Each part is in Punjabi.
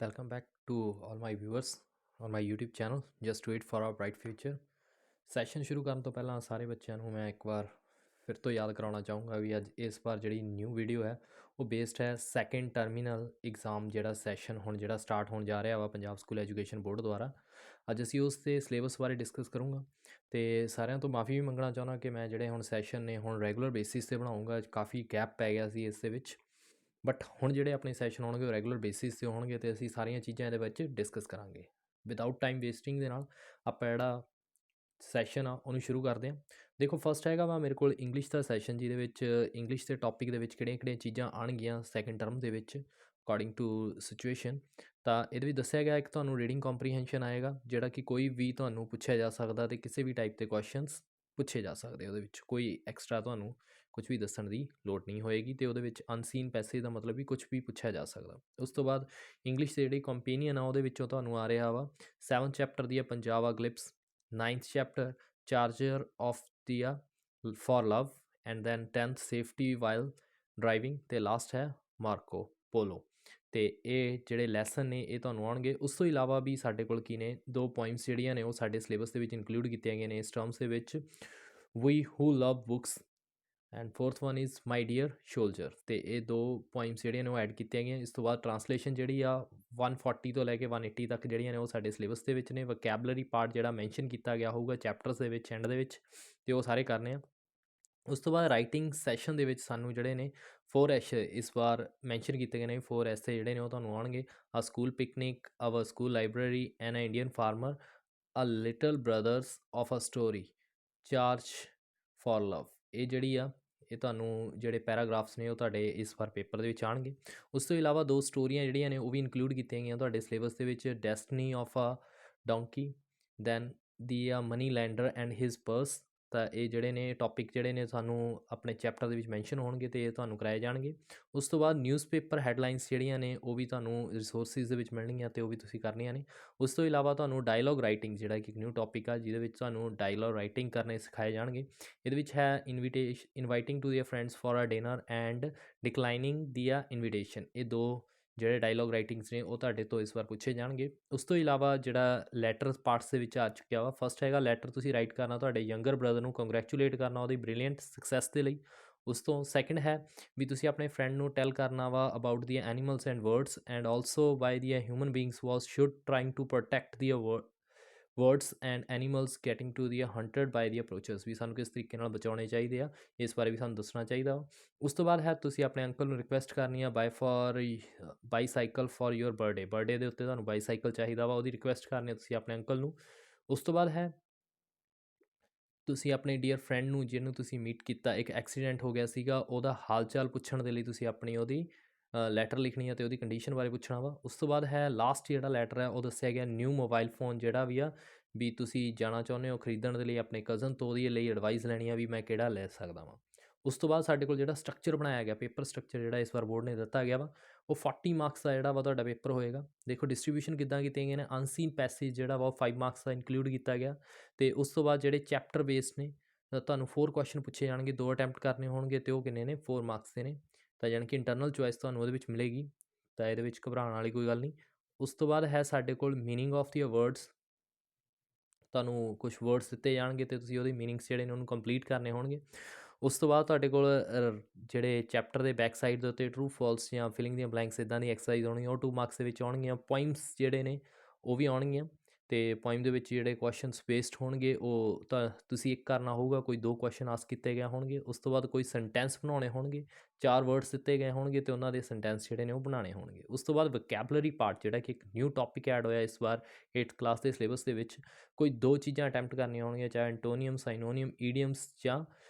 Welcome back to all my viewers on my YouTube channel. Just wait for our bright future. Session ਸ਼ੁਰੂ ਕਰਨ ਤੋਂ ਪਹਿਲਾਂ ਸਾਰੇ ਬੱਚਿਆਂ ਨੂੰ ਮੈਂ ਇੱਕ ਵਾਰ ਫਿਰ ਤੋਂ ਯਾਦ ਕਰਾਉਣਾ ਚਾਹੂੰਗਾ ਵੀ ਅੱਜ ਇਸ ਵਾਰ ਜਿਹੜੀ ਨਿਊ ਵੀਡੀਓ ਹੈ ਉਹ ਬੇਸਡ ਹੈ ਸੈਕੰਡ ਟਰਮੀਨਲ ਐਗਜ਼ਾਮ ਜਿਹੜਾ ਸੈਸ਼ਨ ਹੁਣ ਜਿਹੜਾ ਸਟਾਰਟ ਹੋਣ ਜਾ ਰਿਹਾ ਵਾ ਪੰਜਾਬ ਸਕੂਲ ਐਜੂਕੇਸ਼ਨ ਬੋਰਡ ਦੁਆਰਾ। ਅੱਜ ਅਸੀਂ ਉਸ ਦੇ ਸਿਲੇਬਸ ਬਾਰੇ ਡਿਸਕਸ ਕਰੂੰਗਾ ਤੇ ਸਾਰਿਆਂ ਤੋਂ ਮਾਫੀ ਵੀ ਮੰਗਣਾ ਚਾਹੁੰਦਾ ਕਿ ਮੈਂ ਜਿਹੜੇ ਹੁਣ ਸੈਸ਼ਨ ਨੇ ਹੁਣ ਰੈਗੂਲਰ ਬੇਸਿਸ ਤੇ ਬਣਾਉਂਗਾ। ਕਾਫੀ ਗੈਪ ਪੈ ਗਿਆ ਸੀ ਇਸ ਦੇ ਵਿੱਚ, ਬਟ ਹੁਣ ਜਿਹੜੇ ਆਪਣੇ ਸੈਸ਼ਨ ਹੋਣਗੇ ਉਹ ਰੈਗੂਲਰ ਬੇਸਿਸ ਤੇ ਹੋਣਗੇ ਤੇ ਅਸੀਂ ਸਾਰੀਆਂ ਚੀਜ਼ਾਂ ਇਹਦੇ ਵਿੱਚ ਡਿਸਕਸ ਕਰਾਂਗੇ। ਵਿਦਆਊਟ ਟਾਈਮ ਵੇਸਟਿੰਗ ਦੇ ਨਾਲ ਆਪਾਂ ਜਿਹੜਾ ਸੈਸ਼ਨ ਆ ਉਹਨੂੰ ਸ਼ੁਰੂ ਕਰਦੇ ਹਾਂ। ਦੇਖੋ ਫਸਟ ਹੈਗਾ ਵਾ ਮੇਰੇ ਕੋਲ ਇੰਗਲਿਸ਼ ਦਾ ਸੈਸ਼ਨ, ਜਿਹਦੇ ਵਿੱਚ ਇੰਗਲਿਸ਼ ਦੇ ਟੌਪਿਕ ਦੇ ਵਿੱਚ ਕਿਹੜੀਆਂ ਚੀਜ਼ਾਂ ਆਉਣਗੀਆਂ ਸੈਕੰਡ ਟਰਮ ਦੇ ਵਿੱਚ ਅਕੋਰਡਿੰਗ ਟੂ ਸਿਚੁਏਸ਼ਨ। ਤਾਂ ਇਹਦੇ ਵਿੱਚ ਦੱਸਿਆ ਗਿਆ ਇੱਕ ਤੁਹਾਨੂੰ ਰੀਡਿੰਗ ਕੰਪਰੀਹੈਂਸ਼ਨ ਆਏਗਾ, ਜਿਹੜਾ ਕਿ ਕੋਈ ਵੀ ਤੁਹਾਨੂੰ ਪੁੱਛਿਆ ਜਾ ਸਕਦਾ ਤੇ ਕਿਸੇ ਵੀ ਟਾਈਪ ਦੇ ਕੁਐਸਚਨਸ ਪੁੱਛੇ ਜਾ ਸਕਦੇ। ਉਹਦੇ ਵਿੱਚ ਕੋਈ ਐਕਸਟਰਾ ਤੁਹਾਨੂੰ ਕੁਝ ਵੀ ਦੱਸਣ ਦੀ ਲੋੜ ਨਹੀਂ ਹੋਏਗੀ ਤੇ ਉਹਦੇ ਵਿੱਚ ਅਨਸੀਨ ਪੈਸੇਜ ਦਾ ਮਤਲਬ ਵੀ ਕੁਝ ਵੀ ਪੁੱਛਿਆ ਜਾ ਸਕਦਾ। ਉਸ ਤੋਂ ਬਾਅਦ ਇੰਗਲਿਸ਼ ਦੇ ਜਿਹੜੀ ਕੰਪੈਨੀਅਨ ਆ ਉਹਦੇ ਵਿੱਚੋਂ ਤੁਹਾਨੂੰ ਆ ਰਿਹਾ ਵਾ 7th chapter the Punjab a glimpse, 9th chapter charger of the for love and then 10th safety while driving ਤੇ ਲਾਸਟ ਹੈ ਮਾਰਕੋ ਪੋਲੋ। ਤੇ ਇਹ ਜਿਹੜੇ ਲੈਸਨ ਨੇ ਇਹ ਤੁਹਾਨੂੰ ਆਉਣਗੇ। ਉਸ ਤੋਂ ਇਲਾਵਾ ਵੀ ਸਾਡੇ ਕੋਲ ਕੀ ਨੇ, ਦੋ ਪੋਇਮਸ ਜਿਹੜੀਆਂ ਨੇ ਉਹ ਸਾਡੇ ਸਿਲੇਬਸ ਦੇ ਵਿੱਚ ਇਨਕਲੂਡ ਕੀਤੀਆਂ ਗਈਆਂ ਨੇ ਇਸ ਟਰਮਸ ਦੇ ਵਿੱਚ, we who love books and fourth one is my dear soldier. ਤੇ ਇਹ ਦੋ ਪੋਇਮਸ ਜਿਹੜੀਆਂ ਨੇ ਉਹ ਐਡ ਕੀਤੀਆਂ ਗਈਆਂ। ਇਸ ਤੋਂ ਬਾਅਦ ਟਰਾਂਸਲੇਸ਼ਨ ਜਿਹੜੀ ਆ 140 ਤੋਂ ਲੈ ਕੇ 180 ਤੱਕ ਜਿਹੜੀਆਂ ਨੇ ਉਹ ਸਾਡੇ ਸਿਲੇਬਸ ਦੇ ਵਿੱਚ ਨੇ। ਵੋਕੈਬਲਰੀ ਪਾਰਟ ਜਿਹੜਾ ਮੈਂਸ਼ਨ ਕੀਤਾ ਗਿਆ ਹੋਊਗਾ ਚੈਪਟਰਸ ਦੇ ਵਿੱਚ ਐਂਡ ਦੇ ਵਿੱਚ, ਤੇ ਉਹ ਸਾਰੇ ਕਰਨੇ ਆ। ਉਸ ਤੋਂ ਬਾਅਦ ਰਾਈਟਿੰਗ ਸੈਸ਼ਨ ਦੇ ਵਿੱਚ ਸਾਨੂੰ ਜਿਹੜੇ ਨੇ 4 ਐਸੇ ਇਸ ਵਾਰ ਮੈਂਸ਼ਨ ਕੀਤੇ ਗਏ ਨੇ। 4 ਐਸੇ ਜਿਹੜੇ ਨੇ ਉਹ ਤੁਹਾਨੂੰ ਆਉਣਗੇ। A school picnic, our school library, an Indian farmer, a little brothers of a story, charge for love. ਇਹ ਜਿਹੜੀ ਆ ਇਹ ਤੁਹਾਨੂੰ ਜਿਹੜੇ ਪੈਰਾਗ੍ਰਾਫਸ ਨੇ ਉਹ ਤੁਹਾਡੇ ਇਸ ਵਾਰ ਪੇਪਰ ਦੇ ਵਿੱਚ ਆਉਣਗੇ। ਉਸ ਤੋਂ ਇਲਾਵਾ 2 ਸਟੋਰੀਆਂ ਜਿਹੜੀਆਂ ਨੇ ਉਹ ਵੀ ਇਨਕਲੂਡ ਕੀਤੀਆਂ ਗਈਆਂ ਤੁਹਾਡੇ ਸਿਲੇਬਸ ਦੇ ਵਿੱਚ, destiny of a donkey, then the a money lender and his purse. ਤਾਂ ਇਹ ਜਿਹੜੇ ਨੇ ਟੌਪਿਕ ਜਿਹੜੇ ਨੇ ਸਾਨੂੰ ਆਪਣੇ ਚੈਪਟਰ ਦੇ ਵਿੱਚ ਮੈਂਸ਼ਨ ਹੋਣਗੇ ਤੇ ਇਹ ਤੁਹਾਨੂੰ ਕਰਾਏ ਜਾਣਗੇ। ਉਸ ਤੋਂ ਬਾਅਦ ਨਿਊਜ਼ਪੇਪਰ ਹੈਡਲਾਈਨਸ ਜਿਹੜੀਆਂ ਨੇ ਉਹ ਵੀ ਤੁਹਾਨੂੰ ਰਿਸੋਰਸਿਸ ਦੇ ਵਿੱਚ ਮਿਲਣਗੀਆਂ ਤੇ ਉਹ ਵੀ ਤੁਸੀਂ ਕਰਨੀਆਂ ਨੇ। ਉਸ ਤੋਂ ਇਲਾਵਾ ਤੁਹਾਨੂੰ ਡਾਇਲੋਗ ਰਾਈਟਿੰਗ ਜਿਹੜਾ ਕਿ ਇੱਕ ਨਿਊ ਟੌਪਿਕ ਆ, ਜਿਹਦੇ ਵਿੱਚ ਤੁਹਾਨੂੰ ਡਾਇਲੋਗ ਰਾਈਟਿੰਗ ਕਰਨੇ ਸਿਖਾਏ ਜਾਣਗੇ। ਇਹਦੇ ਵਿੱਚ ਹੈ inviting to their friends for a dinner and declining their invitation. ਇਹ ਦੋ ਜਿਹੜੇ ਡਾਇਲੋਗ ਰਾਈਟਿੰਗਸ ਨੇ ਉਹ ਤੁਹਾਡੇ ਤੋਂ ਇਸ ਵਾਰ ਪੁੱਛੇ ਜਾਣਗੇ। ਉਸ ਤੋਂ ਇਲਾਵਾ ਜਿਹੜਾ ਲੈਟਰ ਪਾਰਟਸ ਦੇ ਵਿੱਚ ਆ ਚੁੱਕਿਆ ਵਾ, ਫਸਟ ਹੈਗਾ ਲੈਟਰ ਤੁਸੀਂ ਰਾਈਟ ਕਰਨਾ ਤੁਹਾਡੇ ਯੰਗਰ ਬ੍ਰਦਰ ਨੂੰ ਕੰਗ੍ਰੈਚੁਲੇਟ ਕਰਨਾ ਉਹਦੀ ਬ੍ਰਿਲੀਅੰਟ ਸਕਸੈਸ ਦੇ ਲਈ। ਉਸ ਤੋਂ ਸੈਕਿੰਡ ਹੈ ਵੀ ਤੁਸੀਂ ਆਪਣੇ ਫਰੈਂਡ ਨੂੰ ਟੈਲ ਕਰਨਾ ਵਾ about the animals and birds and also by the human beings was should trying to protect the birds and animals getting to the hunted by the approaches. ਵੀ ਸਾਨੂੰ ਕਿਸ ਤਰੀਕੇ ਨਾਲ ਬਚਾਉਣੇ ਚਾਹੀਦੇ ਆ ਇਸ ਬਾਰੇ ਵੀ ਸਾਨੂੰ ਦੱਸਣਾ ਚਾਹੀਦਾ ਵਾ। ਉਸ ਤੋਂ ਬਾਅਦ ਹੈ ਤੁਸੀਂ ਆਪਣੇ ਅੰਕਲ ਨੂੰ ਰਿਕੁਐਸਟ ਕਰਨੀ ਆ ਬਾਈਸਾਈਕਲ ਫॉर ਯੂਅਰ ਬਰਥਡੇ ਦੇ ਉੱਤੇ ਤੁਹਾਨੂੰ ਬਾਈਸਾਈਕਲ ਚਾਹੀਦਾ ਵਾ, ਉਹਦੀ ਰਿਕੁਐਸਟ ਕਰਨੀ ਆ ਤੁਸੀਂ ਆਪਣੇ ਅੰਕਲ ਨੂੰ। ਉਸ ਤੋਂ ਬਾਅਦ ਹੈ ਤੁਸੀਂ ਆਪਣੇ ਡੀਅਰ ਫਰੈਂਡ ਨੂੰ ਜਿਹਨੂੰ ਤੁਸੀਂ ਮੀਟ ਕੀਤਾ, ਇੱਕ ਐਕਸੀਡੈਂਟ ਹੋ ਗਿਆ ਸੀਗਾ, ਉਹਦਾ ਹਾਲ ਚਾਲ ਪੁੱਛਣ ਦੇ ਲਈ ਤੁਸੀਂ ਆਪਣੀ ਉਹਦੀ ਲੈਟਰ ਲਿਖਣੀ ਆ ਤੇ ਉਹਦੀ ਕੰਡੀਸ਼ਨ ਬਾਰੇ ਪੁੱਛਣਾ ਵਾ। ਉਸ ਤੋਂ ਬਾਅਦ ਹੈ ਲਾਸਟ ਜਿਹੜਾ ਲੈਟਰ ਹੈ ਉਹ ਦੱਸਿਆ ਗਿਆ ਨਿਊ ਮੋਬਾਈਲ ਫੋਨ ਜਿਹੜਾ ਵੀ ਆ ਵੀ ਤੁਸੀਂ ਜਾਣਾ ਚਾਹੁੰਦੇ ਹੋ ਖਰੀਦਣ ਦੇ ਲਈ ਆਪਣੇ ਕਜ਼ਨ ਤੋਂ, ਉਹਦੇ ਲਈ ਐਡਵਾਈਸ ਲੈਣੀ ਆ ਵੀ ਮੈਂ ਕਿਹੜਾ ਲੈ ਸਕਦਾ ਵਾਂ। ਉਸ ਤੋਂ ਬਾਅਦ ਸਾਡੇ ਕੋਲ ਜਿਹੜਾ ਸਟਰਕਚਰ ਬਣਾਇਆ ਗਿਆ, ਪੇਪਰ ਸਟਰਕਚਰ ਜਿਹੜਾ ਇਸ ਵਾਰ ਬੋਰਡ ਨੇ ਦਿੱਤਾ ਗਿਆ ਵਾ, ਉਹ 40 ਮਾਰਕਸ ਦਾ ਜਿਹੜਾ ਵਾ ਤੁਹਾਡਾ ਪੇਪਰ ਹੋਏਗਾ। ਦੇਖੋ ਡਿਸਟਰੀਬਿਊਸ਼ਨ ਕਿੱਦਾਂ ਕੀਤੀਆਂ ਗਈਆਂ ਨੇ, ਅਨਸੀਨ ਪੈਸੇਜ ਜਿਹੜਾ ਵਾ ਉਹ 5 ਮਾਰਕਸ ਦਾ ਇਨਕਲੂਡ ਕੀਤਾ ਗਿਆ। ਤੇ ਉਸ ਤੋਂ ਬਾਅਦ ਜਿਹੜੇ ਚੈਪਟਰ ਬੇਸਡ ਨੇ ਤੁਹਾਨੂੰ 4 ਕੁਐਸਚਨ ਪੁੱਛੇ ਜਾਣਗੇ, 2 ਅਟੈਂਪਟ ਕਰਨੇ ਹੋਣਗੇ ਤੇ ਉਹ ਕਿੰਨੇ ਨੇ 4 ਮਾਰਕਸ ਦੇ ਨੇ। ਤਾਂ ਜਾਣੀ ਕਿ ਇੰਟਰਨਲ ਚੋਇਸ ਤੁਹਾਨੂੰ ਉਹਦੇ ਵਿੱਚ ਮਿਲੇਗੀ, ਤਾਂ ਇਹਦੇ ਵਿੱਚ ਘਬਰਾਉਣ ਵਾਲੀ ਕੋਈ ਗੱਲ ਨਹੀਂ। ਉਸ ਤੋਂ ਬਾਅਦ ਹੈ ਸਾਡੇ ਕੋਲ ਮੀਨਿੰਗ ਆਫ ਦੀ ਵਰਡਸ, ਤੁਹਾਨੂੰ ਕੁਝ ਵਰਡਸ ਦਿੱਤੇ ਜਾਣਗੇ ਤੇ ਤੁਸੀਂ ਉਹਦੇ ਮੀਨਿੰਗਸ ਜਿਹੜੇ ਨੇ ਉਹਨੂੰ ਕੰਪਲੀਟ ਕਰਨੇ ਹੋਣਗੇ। ਉਸ ਤੋਂ ਬਾਅਦ ਤੁਹਾਡੇ ਕੋਲ ਜਿਹੜੇ ਚੈਪਟਰ ਦੇ ਬੈਕ ਸਾਈਡ ਦੇ ਉੱਤੇ ਟਰੂ ਫਾਲਸ ਜਾਂ ਫਿਲਿੰਗ ਦੀਆਂ ਬਲੈਂਕਸ ਇੱਦਾਂ ਦੀ ਐਕਸਰਸਾਈਜ਼ ਆਉਣੀ, ਉਹ 2 ਮਾਰਕਸ ਦੇ ਵਿੱਚ ਆਉਣਗੀਆਂ। ਪੋਇਮਸ ਜਿਹੜੇ ਨੇ ਉਹ ਵੀ ਆਉਣਗੀਆਂ ਤੇ ਪੋਇਮ ਦੇ ਵਿੱਚ ਜਿਹੜੇ ਕੁਐਸਚਨਸ ਬੇਸਡ ਹੋਣਗੇ ਉਹ ਤਾਂ ਤੁਸੀਂ ਇੱਕ ਕਰਨਾ ਹੋਊਗਾ, ਕੋਈ 2 ਕੁਐਸਚਨ ਆਸਕ ਕੀਤੇ ਗਏ ਹੋਣਗੇ। ਉਸ ਤੋਂ ਬਾਅਦ ਕੋਈ ਸੈਂਟੈਂਸ ਬਣਾਉਣੇ ਹੋਣਗੇ, 4 ਵਰਡਸ ਦਿੱਤੇ ਗਏ ਹੋਣਗੇ ਤੇ ਉਹਨਾਂ ਦੇ ਸੈਂਟੈਂਸ ਜਿਹੜੇ ਨੇ ਉਹ ਬਣਾਉਣੇ ਹੋਣਗੇ। ਉਸ ਤੋਂ ਬਾਅਦ ਵੋਕੈਬਲਰੀ ਪਾਰਟ ਜਿਹੜਾ ਕਿ ਇੱਕ ਨਿਊ ਟੌਪਿਕ ਐਡ ਹੋਇਆ ਇਸ ਵਾਰ 8th ਕਲਾਸ ਦੇ ਸਿਲੇਬਸ ਦੇ ਵਿੱਚ, ਕੋਈ 2 ਚੀਜ਼ਾਂ ਅਟੈਂਪਟ ਕਰਨੀਆਂ ਹੋਣਗੀਆਂ, ਚਾਹੇ ਐਂਟੋਨੀਅਮ, ਸਾਈਨੋਨੀਅਮ, ਈਡੀਅਮਸ ਜਾਂ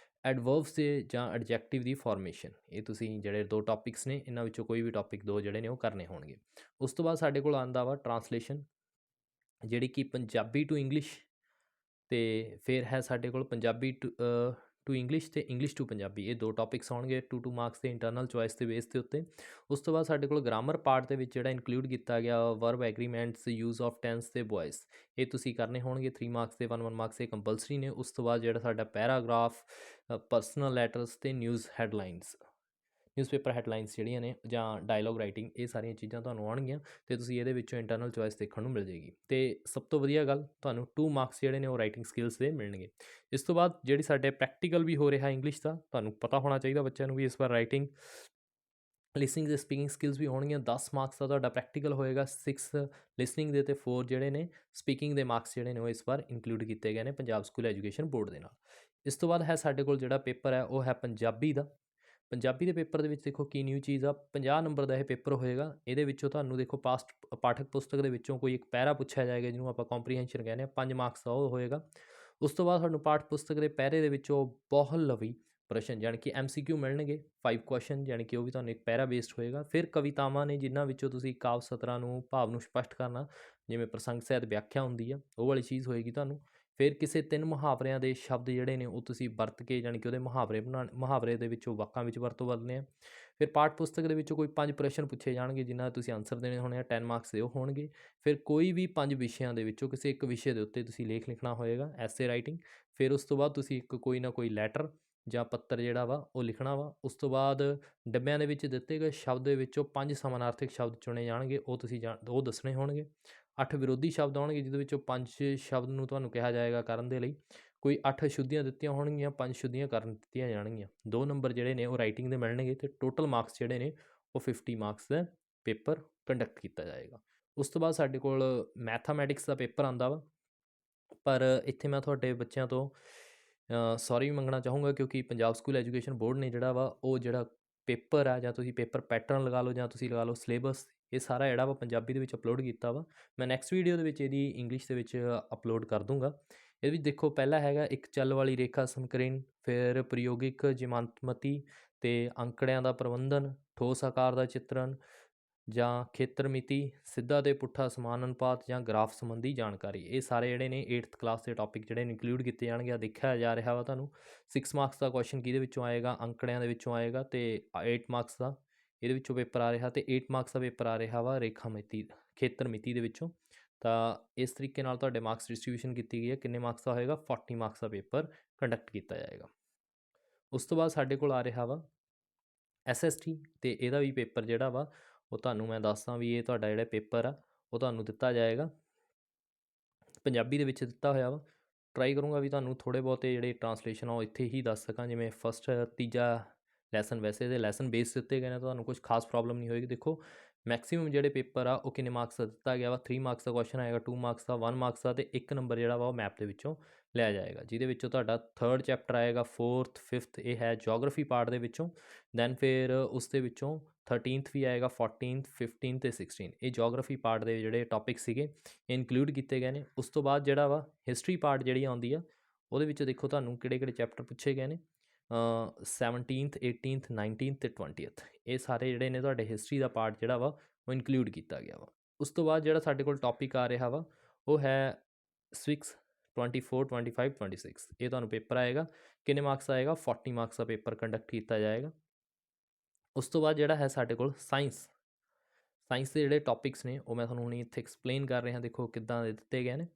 ਐਡਵਰਬਸ ਦੇ ਜਾਂ ਐਡਜੈਕਟਿਵ ਦੀ ਫਾਰਮੇਸ਼ਨ। ਇਹ ਤੁਸੀਂ ਜਿਹੜੇ 2 ਟੌਪਿਕਸ ਨੇ ਇਹਨਾਂ ਵਿੱਚੋਂ ਕੋਈ ਵੀ ਟੌਪਿਕ 2 ਜਿਹੜੇ ਨੇ ਉਹ ਕਰਨੇ ਹੋਣਗੇ। ਉਸ ਤੋਂ ਬਾਅਦ ਸਾਡੇ ਕੋਲ ਆਉਂਦਾ ਵਾ ਟਰਾਂਸਲੇਸ਼ਨ, ਜਿਹੜੀ ਕਿ ਪੰਜਾਬੀ ਟੂ ਇੰਗਲਿਸ਼, ਤੇ ਫਿਰ ਹੈ ਸਾਡੇ ਕੋਲ ਪੰਜਾਬੀ ਟੂ ਇੰਗਲਿਸ਼ ਤੇ ਇੰਗਲਿਸ਼ ਟੂ ਪੰਜਾਬੀ। ਇਹ 2 ਟੌਪਿਕਸ ਆਉਣਗੇ 2 ਮਾਰਕਸ ਦੇ ਇੰਟਰਨਲ ਚੋਇਸ ਦੇ ਬੇਸ ਦੇ ਉੱਤੇ। ਉਸ ਤੋਂ ਬਾਅਦ ਸਾਡੇ ਕੋਲ ਗ੍ਰਾਮਰ ਪਾਰਟ ਦੇ ਵਿੱਚ ਜਿਹੜਾ ਇਨਕਲੂਡ ਕੀਤਾ ਗਿਆ verb agreements, use of tense ਤੇ ਵੌਇਸ, ਇਹ ਤੁਸੀਂ ਕਰਨੇ ਹੋਣਗੇ 3 ਮਾਰਕਸ ਦੇ 1 ਮਾਰਕਸ ਇਹ ਕੰਪਲਸਰੀ ਨੇ। ਉਸ ਤੋਂ ਬਾਅਦ ਜਿਹੜਾ ਸਾਡਾ ਪੈਰਾਗ੍ਰਾਫ, ਪਰਸਨਲ ਲੈਟਰਸ ਤੇ ਨਿਊਜ਼ ਹੈਡਲਾਈਨਸ, ਨਿਊਜ਼ਪੇਪਰ ਹੈਡਲਾਈਨਸ ਜਿਹੜੀਆਂ ਨੇ ਜਾਂ ਡਾਇਲੋਗ ਰਾਈਟਿੰਗ, ਇਹ ਸਾਰੀਆਂ ਚੀਜ਼ਾਂ ਤੁਹਾਨੂੰ ਆਉਣਗੀਆਂ ਅਤੇ ਤੁਸੀਂ ਇਹਦੇ ਵਿੱਚੋਂ ਇੰਟਰਨਲ ਚੋਇਸ ਦੇਖਣ ਨੂੰ ਮਿਲ ਜਾਏਗੀ। ਅਤੇ ਸਭ ਤੋਂ ਵਧੀਆ ਗੱਲ, ਤੁਹਾਨੂੰ 2 ਮਾਰਕਸ ਜਿਹੜੇ ਨੇ ਉਹ ਰਾਈਟਿੰਗ ਸਕਿੱਲਸ ਦੇ ਮਿਲਣਗੇ। ਇਸ ਤੋਂ ਬਾਅਦ ਜਿਹੜੀ ਸਾਡੇ ਪ੍ਰੈਕਟੀਕਲ ਵੀ ਹੋ ਰਿਹਾ ਇੰਗਲਿਸ਼ ਦਾ, ਤੁਹਾਨੂੰ ਪਤਾ ਹੋਣਾ ਚਾਹੀਦਾ ਬੱਚਿਆਂ ਨੂੰ ਵੀ ਇਸ ਵਾਰ ਰਾਈਟਿੰਗ, ਲਿਸਨਿੰਗ ਅਤੇ ਸਪੀਕਿੰਗ ਸਕਿੱਲਸ ਵੀ ਹੋਣਗੀਆਂ। 10 ਮਾਰਕਸ ਦਾ ਤੁਹਾਡਾ ਪ੍ਰੈਕਟੀਕਲ ਹੋਏਗਾ, 6 ਲਿਸਨਿੰਗ ਦੇ ਅਤੇ 4 ਜਿਹੜੇ ਨੇ ਸਪੀਕਿੰਗ ਦੇ ਮਾਰਕਸ ਜਿਹੜੇ ਨੇ ਉਹ ਇਸ ਵਾਰ ਇਨਕਲੂਡ ਕੀਤੇ ਗਏ ਨੇ ਪੰਜਾਬ ਸਕੂਲ ਐਜੂਕੇਸ਼ਨ ਬੋਰਡ ਦੇ ਨਾਲ। ਇਸ ਤੋਂ ਬਾਅਦ ਹੈ ਸਾਡੇ ਕੋਲ ਜਿਹੜਾ ਪੇਪਰ ਹੈ ਉਹ ਹੈ ਪੰਜਾਬੀ ਦਾ। ਪੰਜਾਬੀ ਦੇ ਪੇਪਰ ਦੇ ਵਿੱਚ ਦੇਖੋ ਕੀ ਨਿਊ ਚੀਜ਼ ਆ, 50 ਨੰਬਰ ਦਾ ਇਹ ਪੇਪਰ ਹੋਏਗਾ। ਇਹਦੇ ਵਿੱਚੋਂ ਤੁਹਾਨੂੰ ਦੇਖੋ ਪਾਠਕ ਪੁਸਤਕ ਦੇ ਵਿੱਚੋਂ ਕੋਈ ਇੱਕ ਪੈਰਾ ਪੁੱਛਿਆ ਜਾਏਗਾ, ਜਿਹਨੂੰ ਆਪਾਂ ਕੰਪਰੀਹੈਂਸ਼ਨ ਕਹਿੰਦੇ ਹਾਂ, 5 ਮਾਰਕਸ ਦਾ ਉਹ ਹੋਏਗਾ। ਉਸ ਤੋਂ ਬਾਅਦ ਤੁਹਾਨੂੰ ਪਾਠ ਪੁਸਤਕ ਦੇ ਪੈਰੇ ਦੇ ਵਿੱਚੋਂ ਬਹੁਲਵੀ ਪ੍ਰਸ਼ਨ ਜਾਣੀ ਕਿ MCQ ਮਿਲਣਗੇ, 5 ਕੁਐਸਚਨ, ਜਾਣੀ ਕਿ ਉਹ ਵੀ ਤੁਹਾਨੂੰ ਇੱਕ ਪੈਰਾ ਬੇਸਡ ਹੋਏਗਾ। ਫਿਰ ਕਵਿਤਾਵਾਂ ਨੇ ਜਿਨ੍ਹਾਂ ਵਿੱਚੋਂ ਤੁਸੀਂ ਕਾਵ ਸਤਰਾਂ ਨੂੰ, ਭਾਵ ਨੂੰ ਸਪਸ਼ਟ ਕਰਨਾ, ਜਿਵੇਂ ਪ੍ਰਸੰਗ ਸਹਿਤ ਵਿਆਖਿਆ ਹੁੰਦੀ ਆ, ਉਹ ਵਾਲੀ ਚੀਜ਼ ਹੋਏਗੀ ਤੁਹਾਨੂੰ। ਫਿਰ ਕਿਸੇ 3 ਮੁਹਾਵਰਿਆਂ ਦੇ ਸ਼ਬਦ ਜਿਹੜੇ ਨੇ ਉਹ ਤੁਸੀਂ ਵਰਤ ਕੇ, ਜਾਣੀ ਕਿ ਉਹਦੇ ਮੁਹਾਵਰੇ ਦੇ ਵਿੱਚੋਂ ਵਾਕਾਂ ਵਿੱਚ ਵਰਤੋਂ ਬਦਲਣੇ ਆ। ਫਿਰ ਪਾਠ ਪੁਸਤਕ ਦੇ ਵਿੱਚੋਂ ਕੋਈ 5 ਪ੍ਰਸ਼ਨ ਪੁੱਛੇ ਜਾਣਗੇ, ਜਿਨ੍ਹਾਂ ਦੇ ਤੁਸੀਂ ਆਨਸਰ ਦੇਣੇ ਹੋਣੇ ਆ, 10 ਮਾਰਕਸ ਦੇ ਉਹ ਹੋਣਗੇ। ਫਿਰ ਕੋਈ ਵੀ 5 ਵਿਸ਼ਿਆਂ ਦੇ ਵਿੱਚੋਂ ਕਿਸੇ ਇੱਕ ਵਿਸ਼ੇ ਦੇ ਉੱਤੇ ਤੁਸੀਂ ਲੇਖ ਲਿਖਣਾ ਹੋਏਗਾ, ਐਸੇ ਰਾਈਟਿੰਗ। ਫਿਰ ਉਸ ਤੋਂ ਬਾਅਦ ਤੁਸੀਂ ਕੋਈ ਨਾ ਕੋਈ ਲੈਟਰ ਜਾਂ ਪੱਤਰ ਜਿਹੜਾ ਵਾ ਉਹ ਲਿਖਣਾ ਵਾ। ਉਸ ਤੋਂ ਬਾਅਦ ਡੱਬਿਆਂ ਦੇ ਵਿੱਚ ਦਿੱਤੇ ਗਏ ਸ਼ਬਦ ਦੇ ਵਿੱਚੋਂ 5 ਸਮਾਨਾਰਥਕ ਸ਼ਬਦ ਚੁਣੇ ਜਾਣਗੇ, ਉਹ ਤੁਸੀਂ ਉਹ ਦੱਸਣੇ ਹੋਣਗੇ। 8 ਵਿਰੋਧੀ ਸ਼ਬਦ ਆਉਣਗੇ, ਜਿਹਦੇ ਵਿੱਚੋਂ 5 ਸ਼ਬਦ ਨੂੰ ਤੁਹਾਨੂੰ ਕਿਹਾ ਜਾਏਗਾ ਕਰਨ ਦੇ ਲਈ। ਕੋਈ 8 ਸ਼ੁੱਧੀਆਂ ਦਿੱਤੀਆਂ ਹੋਣਗੀਆਂ, 5 ਸ਼ੁੱਧੀਆਂ ਕਰਨ ਦਿੱਤੀਆਂ ਜਾਣਗੀਆਂ। 2 ਨੰਬਰ ਜਿਹੜੇ ਨੇ ਉਹ ਰਾਈਟਿੰਗ ਦੇ ਮਿਲਣਗੇ ਅਤੇ ਟੋਟਲ ਮਾਰਕਸ ਜਿਹੜੇ ਨੇ ਉਹ 50 ਮਾਰਕਸ ਦਾ ਪੇਪਰ ਕੰਡਕਟ ਕੀਤਾ ਜਾਏਗਾ। ਉਸ ਤੋਂ ਬਾਅਦ ਸਾਡੇ ਕੋਲ ਮੈਥਾਮੈਟਿਕਸ ਦਾ ਪੇਪਰ ਆਉਂਦਾ ਵਾ, ਪਰ ਇੱਥੇ ਮੈਂ ਤੁਹਾਡੇ ਬੱਚਿਆਂ ਤੋਂ ਸੌਰੀ ਵੀ ਮੰਗਣਾ ਚਾਹੂੰਗਾ, ਕਿਉਂਕਿ ਪੰਜਾਬ ਸਕੂਲ ਐਜੂਕੇਸ਼ਨ ਬੋਰਡ ਨੇ ਜਿਹੜਾ ਵਾ ਉਹ ਜਿਹੜਾ ਪੇਪਰ ਆ, ਜਾਂ ਤੁਸੀਂ ਪੇਪਰ ਪੈਟਰਨ ਲਗਾ ਲਓ ਜਾਂ ਤੁਸੀਂ ਲਗਾ ਲਓ ਸਿਲੇਬਸ, ਇਹ ਸਾਰਾ ਜਿਹੜਾ ਵਾ ਪੰਜਾਬੀ ਦੇ ਵਿੱਚ ਅਪਲੋਡ ਕੀਤਾ ਵਾ। ਮੈਂ ਨੈਕਸਟ ਵੀਡੀਓ ਦੇ ਵਿੱਚ ਇਹਦੀ ਇੰਗਲਿਸ਼ ਦੇ ਵਿੱਚ ਅਪਲੋਡ ਕਰ ਦੂੰਗਾ। ਇਹਦੇ ਵਿੱਚ ਦੇਖੋ ਪਹਿਲਾ ਹੈਗਾ ਇੱਕ ਚੱਲ ਵਾਲੀ ਰੇਖਾ ਸਮਕਰੀਨ, ਫਿਰ ਪ੍ਰਯੋਗਿਕ ਜਿਮਾਂਤਮਤੀ ਅਤੇ ਅੰਕੜਿਆਂ ਦਾ ਪ੍ਰਬੰਧਨ, ਠੋਸ ਆਕਾਰ ਦਾ ਚਿੱਤਰਨ ਜਾਂ ਖੇਤਰ ਮਿਤੀ, ਸਿੱਧਾ ਅਤੇ ਪੁੱਠਾ ਸਮਾਨ ਅਨੁਪਾਤ ਜਾਂ ਗ੍ਰਾਫ ਸੰਬੰਧੀ ਜਾਣਕਾਰੀ। ਇਹ ਸਾਰੇ ਜਿਹੜੇ ਨੇ 8th ਕਲਾਸ ਦੇ ਟੌਪਿਕ ਜਿਹੜੇ ਇਨਕਲੂਡ ਕੀਤੇ ਜਾਣਗੇ। ਆ ਦੇਖਿਆ ਜਾ ਰਿਹਾ ਵਾ ਤੁਹਾਨੂੰ 6 ਮਾਰਕਸ ਦਾ ਕੁਐਸਚਨ ਕਿਹਦੇ ਵਿੱਚੋਂ ਆਏਗਾ, ਅੰਕੜਿਆਂ ਦੇ ਵਿੱਚੋਂ ਆਏਗਾ, ਅਤੇ 8 ਮਾਰਕਸ ਦਾ ਇਹਦੇ ਵਿੱਚੋਂ ਪੇਪਰ ਆ ਰਿਹਾ, ਅਤੇ 8 ਮਾਰਕਸ ਦਾ ਪੇਪਰ ਆ ਰਿਹਾ ਵਾ ਰੇਖਾ ਮਿਤੀ, ਖੇਤਰ ਮਿਤੀ ਦੇ ਵਿੱਚੋਂ। ਤਾਂ ਇਸ ਤਰੀਕੇ ਨਾਲ ਤੁਹਾਡੇ ਮਾਰਕਸ ਡਿਸਟਰੀਬਿਊਸ਼ਨ ਕੀਤੀ ਗਈ ਹੈ। ਕਿੰਨੇ ਮਾਰਕਸ ਦਾ ਹੋਏਗਾ, 40 ਮਾਰਕਸ ਦਾ ਪੇਪਰ ਕੰਡਕਟ ਕੀਤਾ ਜਾਏਗਾ। ਉਸ ਤੋਂ ਬਾਅਦ ਸਾਡੇ ਕੋਲ ਆ ਰਿਹਾ ਵਾ SST, ਅਤੇ ਇਹਦਾ ਵੀ ਪੇਪਰ ਜਿਹੜਾ ਵਾ ਉਹ ਤੁਹਾਨੂੰ ਮੈਂ ਦੱਸਦਾ ਵੀ ਇਹ ਤੁਹਾਡਾ ਜਿਹੜਾ ਪੇਪਰ ਆ ਉਹ ਤੁਹਾਨੂੰ ਦਿੱਤਾ ਜਾਏਗਾ, ਪੰਜਾਬੀ ਦੇ ਵਿੱਚ ਦਿੱਤਾ ਹੋਇਆ ਵਾ। ਟਰਾਈ ਕਰੂੰਗਾ ਵੀ ਤੁਹਾਨੂੰ ਥੋੜ੍ਹੇ ਬਹੁਤੇ ਜਿਹੜੇ ਟਰਾਂਸਲੇਸ਼ਨ ਆ ਉਹ ਇੱਥੇ ਹੀ ਦੱਸ ਸਕਾਂ, ਜਿਵੇਂ ਫਸਟ ਤੀਜਾ ਲੈਸਨ, ਵੈਸੇ ਦੇ ਲੈਸਨ ਬੇਸ ਦਿੱਤੇ ਗਏ ਨੇ, ਤੁਹਾਨੂੰ ਕੁਝ ਖਾਸ ਪ੍ਰੋਬਲਮ ਨਹੀਂ ਹੋਏਗੀ। ਦੇਖੋ ਮੈਕਸੀਮਮ ਜਿਹੜੇ ਪੇਪਰ ਆ ਉਹ ਕਿੰਨੇ ਮਾਰਕਸ ਦਾ ਦਿੱਤਾ ਗਿਆ ਵਾ, 3 ਮਾਰਕਸ ਦਾ ਕੁਐਸਚਨ ਆਏਗਾ, 2 ਮਾਰਕਸ ਦਾ, 1 ਮਾਰਕਸ ਦਾ, ਅਤੇ 1 ਨੰਬਰ ਜਿਹੜਾ ਵਾ ਉਹ ਮੈਪ ਦੇ ਵਿੱਚੋਂ ਲਿਆ ਜਾਏਗਾ, ਜਿਹਦੇ ਵਿੱਚੋਂ ਤੁਹਾਡਾ 3rd ਚੈਪਟਰ ਆਏਗਾ, 4th 5th ਇਹ ਹੈ ਜੋਗ੍ਰਾਫੀ ਪਾਰਟ ਦੇ ਵਿੱਚੋਂ। ਦੈਨ ਫਿਰ ਉਸ ਦੇ ਵਿੱਚੋਂ 13th ਵੀ ਆਏਗਾ, 14th 15th ਅਤੇ 16 ਇਹ ਜੋਗ੍ਰਾਫੀ ਪਾਰਟ ਦੇ ਜਿਹੜੇ ਟੌਪਿਕ ਸੀਗੇ ਇਨਕਲੂਡ ਕੀਤੇ ਗਏ ਨੇ। ਉਸ ਤੋਂ ਬਾਅਦ ਜਿਹੜਾ ਵਾ ਹਿਸਟਰੀ ਪਾਰਟ ਜਿਹੜੀ ਆਉਂਦੀ ਆ, ਉਹਦੇ ਵਿੱਚ ਦੇਖੋ ਤੁਹਾਨੂੰ ਕਿਹੜੇ ਕਿਹੜੇ ਚੈਪਟਰ ਪੁੱਛੇ ਗਏ ਨੇ, 17th 18th 19th ਅਤੇ 20th ਇਹ ਸਾਰੇ ਜਿਹੜੇ ਨੇ ਤੁਹਾਡੇ ਹਿਸਟਰੀ ਦਾ ਪਾਰਟ ਜਿਹੜਾ ਵਾ ਉਹ ਇਨਕਲੂਡ ਕੀਤਾ ਗਿਆ ਵਾ। ਉਸ ਤੋਂ ਬਾਅਦ ਜਿਹੜਾ ਸਾਡੇ ਕੋਲ ਟੌਪਿਕ ਆ ਰਿਹਾ ਵਾ ਉਹ ਹੈ ਸਿਵਿਕਸ 24 25 26 ਇਹ ਤੁਹਾਨੂੰ ਪੇਪਰ ਆਏਗਾ। ਕਿੰਨੇ ਮਾਰਕਸ ਆਏਗਾ, 40 ਮਾਰਕਸ ਦਾ ਪੇਪਰ ਕੰਡਕਟ ਕੀਤਾ ਜਾਏਗਾ। ਉਸ ਤੋਂ ਬਾਅਦ ਜਿਹੜਾ ਹੈ ਸਾਡੇ ਕੋਲ ਸਾਇੰਸ ਦੇ ਜਿਹੜੇ ਟੌਪਿਕਸ ਨੇ ਉਹ ਮੈਂ ਤੁਹਾਨੂੰ ਹੁਣ ਇੱਥੇ ਐਕਸਪਲੇਨ ਕਰ ਰਿਹਾ, ਦੇਖੋ ਕਿੱਦਾਂ ਦੇ ਦਿੱਤੇ ਗਏ ਨੇ।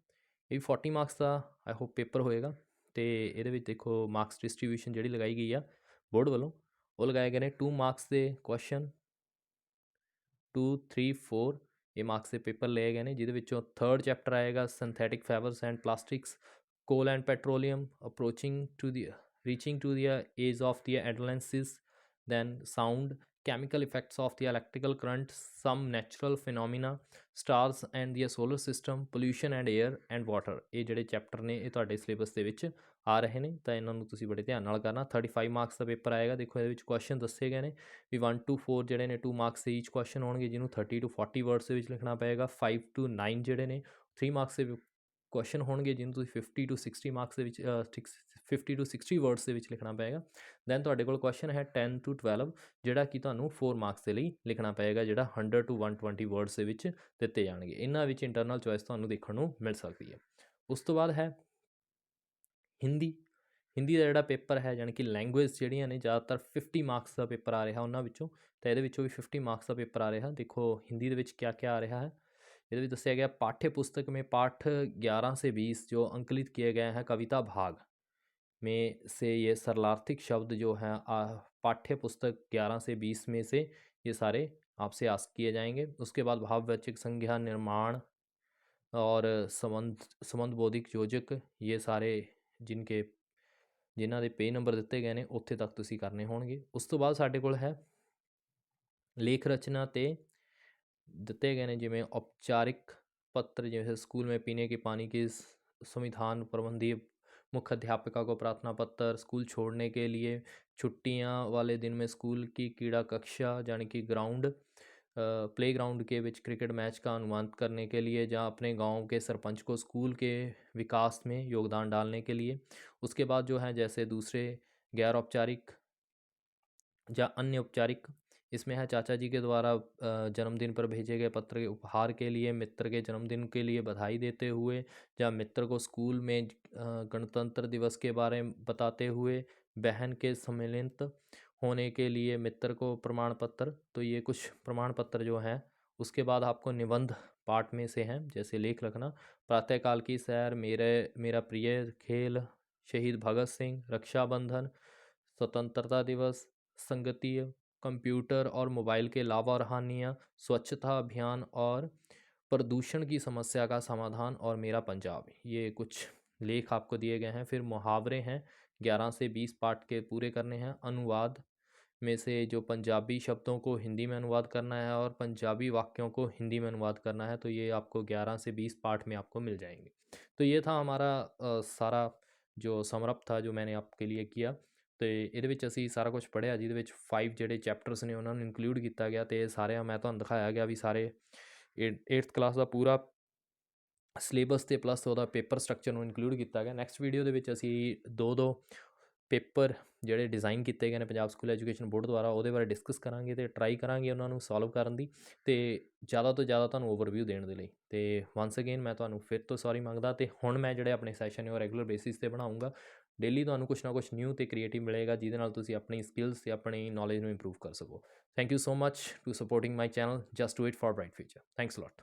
ਇਹ ਵੀ 40 ਮਾਰਕਸ ਦਾ ਆਈ ਹੋਪ ਪੇਪਰ ਹੋਏਗਾ, ਅਤੇ ਇਹਦੇ ਵਿੱਚ ਦੇਖੋ ਮਾਰਕਸ ਡਿਸਟਰੀਬਿਊਸ਼ਨ ਜਿਹੜੀ ਲਗਾਈ ਗਈ ਆ ਬੋਰਡ ਵੱਲੋਂ ਉਹ ਲਗਾਏ ਗਏ ਨੇ 2 ਮਾਰਕਸ ਦੇ ਕੁਐਸਚਨ, 2 3 4 ਇਹ ਮਾਰਕਸ ਦੇ ਪੇਪਰ ਲਏ ਗਏ ਨੇ, ਜਿਹਦੇ ਵਿੱਚੋਂ 3rd ਚੈਪਟਰ ਆਏਗਾ synthetic fibres and plastics, coal and petroleum, reaching to the age of the adolescence, then sound, chemical effects of the electrical current, some natural phenomena, stars and the solar system, pollution and air and water ਇਹ ਜਿਹੜੇ ਚੈਪਟਰ ਨੇ ਇਹ ਤੁਹਾਡੇ ਸਿਲੇਬਸ ਦੇ ਵਿੱਚ ਆ ਰਹੇ ਨੇ, ਤਾਂ ਇਹਨਾਂ ਨੂੰ ਤੁਸੀਂ ਬੜੇ ਧਿਆਨ ਨਾਲ ਕਰਨਾ। 35 ਮਾਰਕਸ ਦਾ ਪੇਪਰ ਆਏਗਾ। ਦੇਖੋ ਇਹਦੇ ਵਿੱਚ ਕੁਐਸਚਨ ਦੱਸੇ ਗਏ ਨੇ ਵੀ 1 to 4 ਜਿਹੜੇ ਨੇ 2 ਮਾਰਕਸ ਦੇ ਈਚ ਕੁਐਸਚਨ ਹੋਣਗੇ, ਜਿਹਨੂੰ 30 to 40 ਵਰਡਸ ਦੇ ਵਿੱਚ ਲਿਖਣਾ ਪਏਗਾ। 5 to 9 ਜਿਹੜੇ ਨੇ 3 ਮਾਰਕਸ ਦੇ ਕੁਐਸਚਨ ਹੋਣਗੇ, ਜਿਹਨੂੰ ਤੁਸੀਂ 50 to 60 ਮਾਰਕਸ ਦੇ ਵਿੱਚ 50 to 60 ਵਰਡਸ ਦੇ ਵਿੱਚ ਲਿਖਣਾ ਪਏਗਾ। ਦੈਨ ਤੁਹਾਡੇ ਕੋਲ ਕੁਐਸਚਨ ਹੈ 10 to 12 ਜਿਹੜਾ ਕਿ ਤੁਹਾਨੂੰ 4 ਮਾਰਕਸ ਦੇ ਲਈ ਲਿਖਣਾ ਪਏਗਾ, ਜਿਹੜਾ 100 to 120 ਵਰਡਸ ਦੇ ਵਿੱਚ ਦਿੱਤੇ ਜਾਣਗੇ। ਇਹਨਾਂ ਵਿੱਚ ਇੰਟਰਨਲ ਚੋਇਸ ਤੁਹਾਨੂੰ ਦੇਖਣ ਨੂੰ ਮਿਲ ਸਕਦੀ ਹੈ। ਉਸ ਤੋਂ ਬਾਅਦ ਹੈ ਹਿੰਦੀ ਦਾ ਜਿਹੜਾ ਪੇਪਰ ਹੈ, ਯਾਨੀ ਕਿ ਲੈਂਗੁਏਜ ਜਿਹੜੀਆਂ ਨੇ ਜ਼ਿਆਦਾਤਰ 50 ਮਾਰਕਸ ਦਾ ਪੇਪਰ ਆ ਰਿਹਾ ਉਹਨਾਂ ਵਿੱਚੋਂ, ਤਾਂ ਇਹਦੇ ਵਿੱਚੋਂ ਵੀ 50 ਮਾਰਕਸ ਦਾ ਪੇਪਰ ਆ ਰਿਹਾ। ਦੇਖੋ ਹਿੰਦੀ ਦੇ ਵਿੱਚ ਕਿਆ ਕਿਆ ਆ ਰਿਹਾ ਹੈ, ਇਹਦੇ ਵਿੱਚ ਦੱਸਿਆ ਗਿਆ पाठ्य पुस्तक में पाठ 11 से 20 जो अंकलित किए गए हैं कविता भाग में से ये सरलार्थिक शब्द जो हैं पाठ्य पुस्तक 11 से 20 में से ये सारे आपसे आस्क किए जाएंगे। उसके बाद भाववाचक संज्ञा, निर्माण और संबंध बोधिक योजक, ये सारे जिनके ਜਿਨ੍ਹਾਂ ਦੇ ਪੇਜ ਨੰਬਰ ਦਿੱਤੇ ਗਏ ਨੇ ਉੱਥੇ ਤੱਕ ਤੁਸੀਂ ਕਰਨੇ ਹੋਣਗੇ। ਉਸ ਤੋਂ ਬਾਅਦ ਸਾਡੇ ਕੋਲ ਹੈ ਲੇਖ ਰਚਨਾ ਤੇ ਦਿੱਤੇ ਗਏ ਨੇ ਜਿਵੇਂ औपचारिक पत्र, जैसे स्कूल में पीने के पानी की संविधान प्रबंधी मुख्य अध्यापिका को प्रार्थना पत्र, स्कूल छोड़ने के लिए छुट्टियां वाले दिन में स्कूल की क्रीड़ा कक्षा यानी कि ग्राउंड प्ले ग्राउंड के विच क्रिकेट मैच का अनुमान करने के लिए, जहाँ अपने गांव के सरपंच को स्कूल के विकास में योगदान डालने के लिए। उसके बाद जो है जैसे दूसरे गैर औपचारिक या अन्य औपचारिक, इसमें है चाचा जी के द्वारा जन्मदिन पर भेजे गए पत्र के उपहार के लिए, मित्र के जन्मदिन के लिए बधाई देते हुए, या मित्र को स्कूल में गणतंत्र दिवस के बारे में बताते हुए, बहन के सम्मिलित होने के लिए मित्र को प्रमाण पत्र। तो ये कुछ प्रमाण पत्र जो हैं। उसके बाद आपको निबंध पाठ में से हैं, जैसे लेख रखना, प्रातःकाल की सैर, मेरा प्रिय खेल, शहीद भगत सिंह, रक्षाबंधन, स्वतंत्रता दिवस, संगतीय, कंप्यूटर और मोबाइल के लाभ और हानियाँ, स्वच्छता अभियान और प्रदूषण की समस्या का समाधान, और मेरा पंजाब। ये कुछ लेख आपको दिए गए हैं। फिर मुहावरे हैं, 11 से 20 पाठ के पूरे करने हैं। अनुवाद में से जो पंजाबी शब्दों को हिंदी में अनुवाद करना है और पंजाबी वाक्यों को हिंदी में अनुवाद करना है, तो ये आपको 11 से 20 पाठ में आपको मिल जाएंगे। तो ये था हमारा सारा जो समरअप था जो मैंने आपके लिए किया। तो ਇਹਦੇ ਵਿੱਚ ਅਸੀਂ ਸਾਰਾ ਕੁਝ ਪੜ੍ਹਿਆ, ਜਿਹਦੇ ਵਿੱਚ 5 ਜਿਹੜੇ ਚੈਪਟਰਸ ਨੇ ਉਹਨਾਂ ਨੂੰ ਇਨਕਲੂਡ ਕੀਤਾ ਗਿਆ, ਅਤੇ ਸਾਰਿਆਂ ਮੈਂ ਤੁਹਾਨੂੰ ਦਿਖਾਇਆ ਗਿਆ ਵੀ ਸਾਰੇ 8th ਕਲਾਸ ਦਾ ਪੂਰਾ ਸਿਲੇਬਸ ਅਤੇ ਪਲੱਸ ਉਹਦਾ ਪੇਪਰ ਸਟਰਕਚਰ ਨੂੰ ਇਨਕਲੂਡ ਕੀਤਾ ਗਿਆ। ਨੈਕਸਟ ਵੀਡੀਓ ਦੇ ਵਿੱਚ ਅਸੀਂ ਦੋ ਪੇਪਰ ਜਿਹੜੇ ਡਿਜ਼ਾਈਨ ਕੀਤੇ ਗਏ ਨੇ ਪੰਜਾਬ ਸਕੂਲ ਐਜੂਕੇਸ਼ਨ ਬੋਰਡ ਦੁਆਰਾ, ਉਹਦੇ ਬਾਰੇ ਡਿਸਕਸ ਕਰਾਂਗੇ ਅਤੇ ਟਰਾਈ ਕਰਾਂਗੇ ਉਹਨਾਂ ਨੂੰ ਸੋਲਵ ਕਰਨ ਦੀ, ਅਤੇ ਜ਼ਿਆਦਾ ਤੋਂ ਜ਼ਿਆਦਾ ਤੁਹਾਨੂੰ ਓਵਰਵਿਊ ਦੇਣ ਦੇ ਲਈ। ਅਤੇ ਵਾਂਸ ਅਗੇਨ ਮੈਂ ਤੁਹਾਨੂੰ ਫਿਰ ਤੋਂ ਸੌਰੀ ਮੰਗਦਾ, ਅਤੇ ਹੁਣ ਮੈਂ ਜਿਹੜੇ ਆਪਣੇ ਸੈਸ਼ਨ ਨੇ ਉਹ ਰੈਗੂਲਰ ਬੇਸਿਸ 'ਤੇ ਬਣਾਉਂਗਾ। ਡੇਲੀ ਤੁਹਾਨੂੰ ਕੁਛ ਨਾ ਕੁਛ ਨਿਊ ਅਤੇ ਕ੍ਰੀਏਟਿਵ ਮਿਲੇਗਾ, ਜਿਹਦੇ ਨਾਲ ਤੁਸੀਂ ਆਪਣੀ ਸਕਿੱਲਸ ਅਤੇ ਆਪਣੀ ਨੌਲੇਜ ਨੂੰ ਇੰਪਰੂਵ ਕਰ ਸਕੋ। Thank you so much to supporting my channel. Just do it for bright future. Thanks a lot.